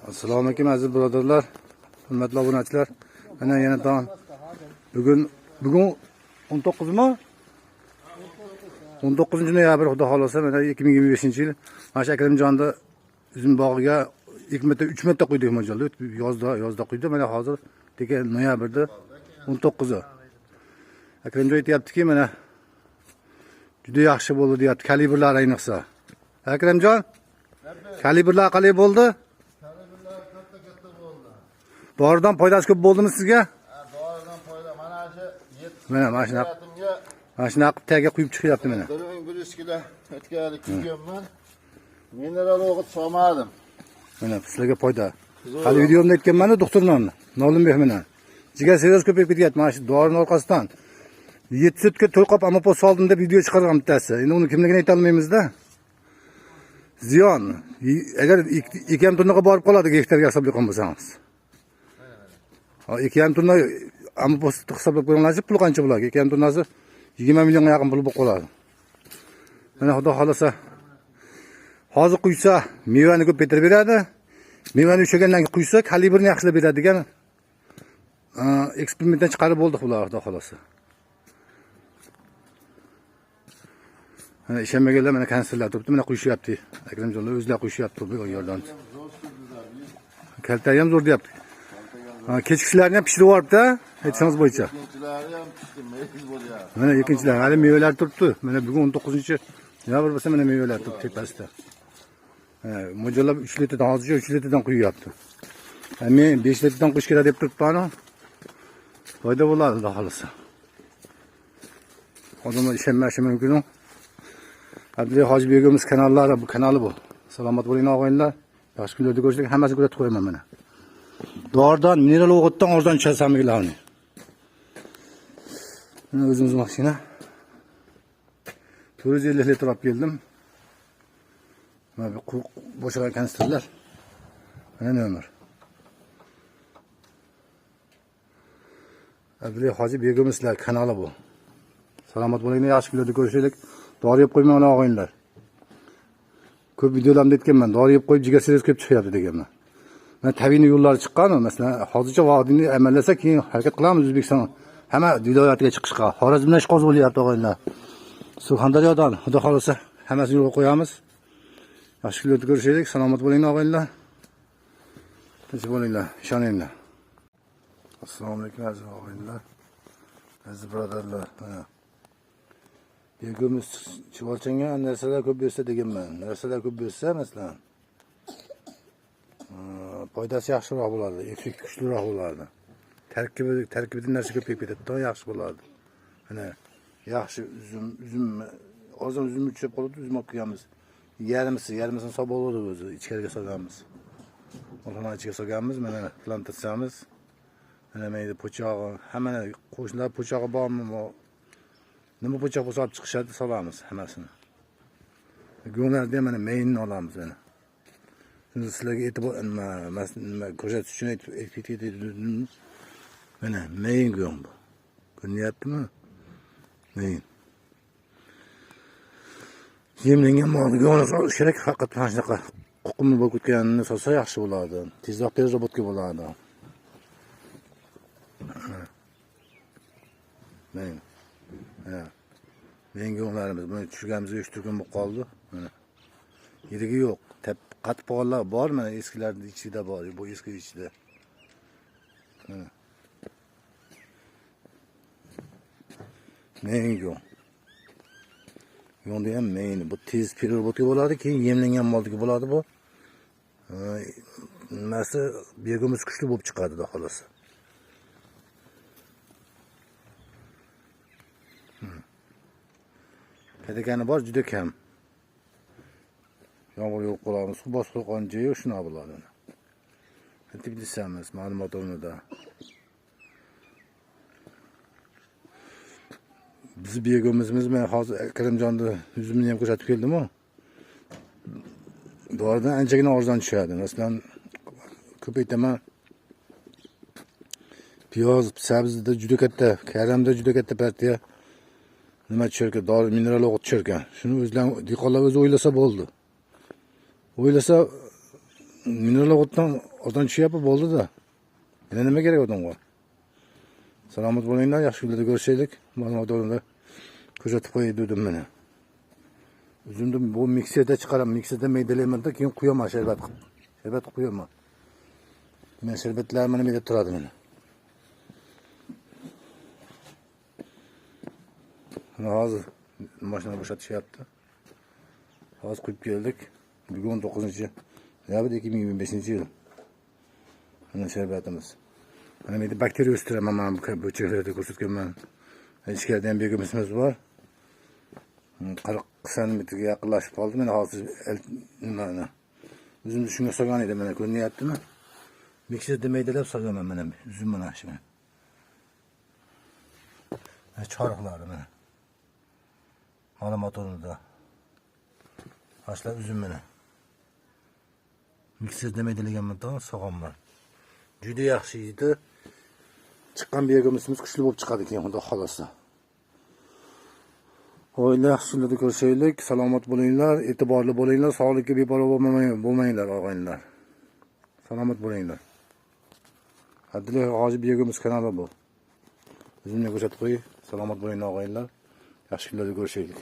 Assalomu alaykum aziz birodarlar, hurmatli obunachilar. Mana yana tong. Bugun 19 mi? 19-noyabr xudo xolasa mana 2025-yil. Mana shu Akramjonda uzum bog'iga 2 metr 3 metr quydik mo'ljalda. Yozda quydi. Mana hozir degan noyabrda 19-i. Akramjon aytayaptiki, mana juda yaxshi bo'ldi deyapti. Kalibrlar ayniqsa. Akramjon, kalibrlar qalay bo'ldi? Doğrudan foydasi ko'p bo'ldimi sizga? Doğrudan foyda. Mana shunaqa. Mana shunaqa tagiga quyib chiqyapti mana. 100 kilo o'tkazlik kiyganman. Mineral o'g'it solmadim. Mana sizlarga foyda. Hali videomda aytganman-ku doktorman. Nolimbex mana. Jigar seriyasi ko'payib ketyapti mana shu dorining orqasidan. 7 sutga to'lqop amopoz soldim deb video chiqargan bittasi. Endi uni kimligini ayta olmaymiz-da. Ziyon. Agar 2,5 tonnaga borib qoladi gektarga hisoblab qolmasangiz. 2,5 tonna amopoz hisoblab ko'ringlarchi, pul qancha bo'ladi? 2,5 tonnasi 20 millionga yaqin pul bo'lib qoladi. Mana xudo xolasa hozir quysa mevani ko'p berib beradi. Mevani ushlagandan keyin quysa kalibrni yaxshilab beradi degan eksperimentdan chiqarib bo'ldi ular xudo xolasa. Mana ishonmaganlar mana kanserlar turibdi, mana quyishyapti. Akramjonlar o'zlari quyishyapti bu yerdan. Kaltari ham zo'r deyapti. Kechkilarni ham pishirib yuboribdi, aytsangiz bo'yicha. Ikkinchilari ham pishdim, mevasiz bo'lyapti. Mana ikkinchilar, hali mevalar turibdi. Mana bugun 19-noyabr bo'lsa mana mevalar turibdi tepasida. Mo'ljallab 3 litrdan hozircha 3 litrdan quyyapti. Men 5 litrdan quyish kerak deb turibman. Foyda bo'ladi, xudo xolasa. Odamlar ishonmashi mumkin. Abdulla Hojibekimiz kanallari bu kanali bu. Salomat bo'ling og'aylar. Yaxshi kunlarda ko'rishlik, hammasini kuzatib qo'yaman mana. Doridan, mineral o'g'itdan arzon chasamiklarni. Mana o'zimiz mashina. 450 litr olib keldim. Mana bu bo'shagan kanistrlar. Mana nomer. Abdulla Hojibekimizlar kanali bu. Salomat bo'linglar, yaxshi kunlarda ko'rishlik. Dori yeb qo'ymang og'aylar. Ko'p videolarni aytganman, dori yeb qo'yib jigar seriyasi ko'p chiqyapti deganman. Mana tabiiy yo'llar chiqqan, masalan, hozircha vaqtini amallasa keyin harakat qilamiz O'zbekiston hamma viloyatiga chiqishga. Xorazmdan ish qo'z bo'lyapti og'aylar. Surxondaryodan xudo xolasa hammasini yo'lga qo'yamiz. Yaxshi kunlarda ko'rishaylik, salomat bo'linglar og'aylar. Tinch bo'linglar, ishoninglar. Assalomu alaykum aziz og'aylar. Aziz birodarlar. Yegimiz chivolchanga narsalar ko'p bersa deganman. Narsalar ko'p bersa, masalan, foydasi yaxshiroq bo'ladi, effekt kuchliroq bo'ladi. Tarkibida narsa ko'payib ketadi, yaxshi bo'ladi. Mana yaxshi uzum hozir uzum uchib qoldi, uzum olib kelamiz. Yarmisini solib oladi o'zi, ichkariga solamiz. Olxona ichiga solganmiz, mana plantatsiyamiz. Mana mayda po'chog'i, hamma qo'shnilar po'chog'i bormi? Nima po'choq bo'lsa olib chiqishadi, solamiz hammasini. Go'nlarda mana mayinni olamiz mana. Shuni sizlarga e'tibor ko'rsatish uchun aytib ketdim. Mana mayin go'ng bu. Ko'ryaptimi? Mayin. Yemlangan molni go'ngga solish kerak, faqat mana shunaqa ququmli bo'lib ketganini solsa yaxshi bo'ladi. Tezroq bo'tga bo'ladi. Mayin. Menga o'nglarimiz buni tushganimizga 3 kun bo'lib qoldi. Mana. Yirigi yo'q. Qatib qolganlar bor, mana eskilarning ichida bor, bu eski ichida. Mana. Menga. Yo'nda ham men bu tez perevodga bo'ladi, keyin yemlangan moldagi bo'ladi bu. Nimasi begimiz kuchli bo'lib chiqadi, xudo xolasa. Kadagani bor, juda kam. Yomg'ir yo'q qolamiz, suv bosib qo'ygan joyi shuna bo'ladi. Aytib desamiz, ma'lumot o'rnida. Biz begimizmiz, men hozir Akramjonni uzumni ham ko'rsatib keldim-ku. Doridan anchagina arzon tushadi. Masalan, ko'p aytaman. Piyoz, sabzida juda katta, karamda juda katta partiya nima tushirgan, dori mineral o'g'it tushirgan. Shuni o'zlar dehqonlar o'zi o'ylasa bo'ldi. O'ylasa mineral o'tdan tushyapti bo'ldi-da. Yana nima kerak odamga? Salomat bo'linglar, yaxshi kunlarda ko'rishaylik. Mana odamlar ko'rsatib qo'yay dedim meni. Uzumni bu mikserda chiqaraman, mikserda maydalayman-da, keyin quyaman sharbat qilib. Sharbat qilib quyaman. Men sharbatlar mana menda turadi mana. Mana hozir mashina bo'shatishyapti. Hozir qo'yib keldik. Bugun 9-noyabr 2025-yil. Mana sharbatimiz. Mana menda bakteriya o'stiraman, mana bu bo'chaklarda ko'rsatganman. Ichkarida ham begimimiz bor. 40 santimetrga yaqinlashib qoldi. Mana hozir nimani o'zimni shunga solgan edim, mana ko'rinyaptimi? Mikserda maydalab solganman mana uzum mana shu. Choriqlari mana. Ma'lumot o'rnida. Ashlar uzum mana. Mikserda maydalaganman, sog'onman. Juda yaxshi edi. Chiqqan begimimiz kuchli bo'lib chiqadi keyin, xudo xolasa. Oila yaxshi kunlarda ko'rishaylik, salomat bo'linglar, e'tiborli bo'linglar, sog'likka beparvo bo'lmanglar, og'aynilar. Salomat bo'linglar. Abdulla Hoji begimiz kanali bu. O'zimni ko'rsatib qo'y, salomat bo'linglar, og'aynilar. Yaxshi kunlarda ko'rishaylik.